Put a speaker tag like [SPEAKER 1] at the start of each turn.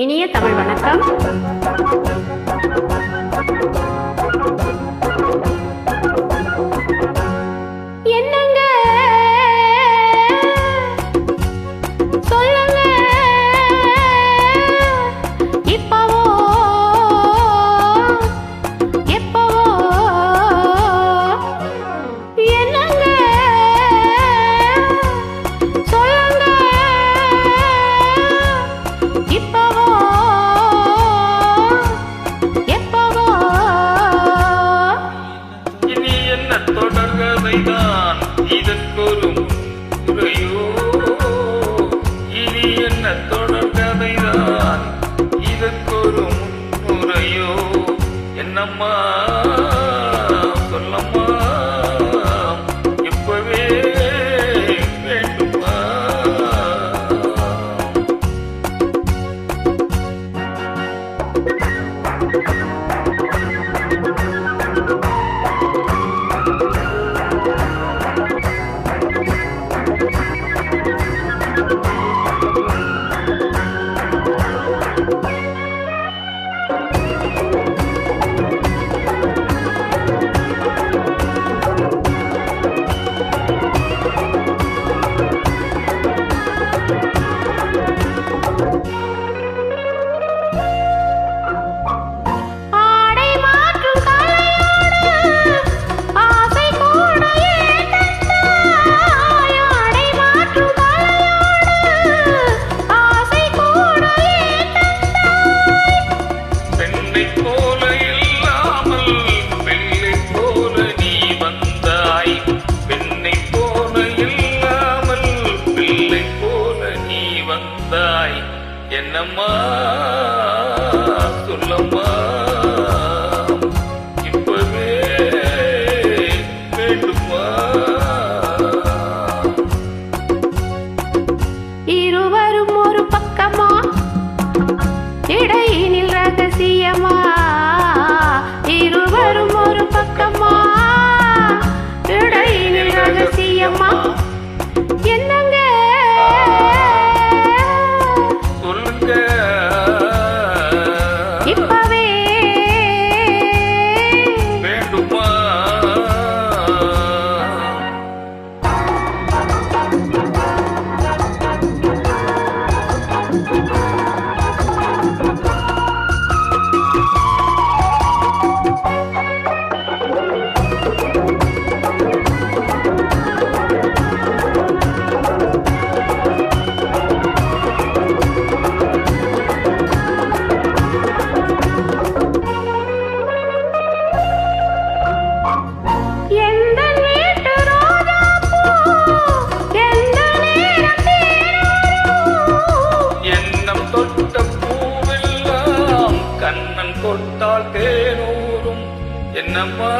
[SPEAKER 1] இனிய தமிழ் வணக்கம். என்னங்க சொல்லுங்க, இப்பவோ எப்பவோ என்னங்க சொல்லுங்க, இப்பவோ எப்பவோ
[SPEAKER 2] இனி என்ன தொடர்கதைதான் இதற்கொரு முறையோ? இனி என்ன தொடர்கதைதான் இதற்கொரு முறையோ? என்னம்மா சொல்லம்மா, இப்பவே வேண்டுமா?
[SPEAKER 1] ஆடை மாற்றும் கலையோடு ஆசை கூட ஏன் தந்தாய்? ஆடை மாற்றும் கலையோடு ஆசை கூட ஏன் தந்தாய்?
[SPEAKER 2] பெண்ணைப் போல இல்லாமல் பிள்ளைப் போல நீ வந்தாய். பெண்ணைப் போல இல்லாமல் பிள்ளைப் போல நீ வந்தாய். என்னம்மா சொல்லம்மா, இப்பவே வேண்டுமா?
[SPEAKER 1] இருவரும் ஒரு பக்கமா, இடையினில் ரகசியமா? இருவரும் ஒரு பக்கமா, இடையினில் ரகசியமா? என்னங்க
[SPEAKER 2] சொல்லுங்க,
[SPEAKER 1] இப்பவே
[SPEAKER 2] வேண்டுமா?
[SPEAKER 1] எந்த வீட்டு ரோஜாப்பூ எந்த நேரம் தேனூரும்?
[SPEAKER 2] எண்ணம் தொட்ட பூவெல்லாம் கண்ணன் கொட்டால் தேனூரும். என்னம்மா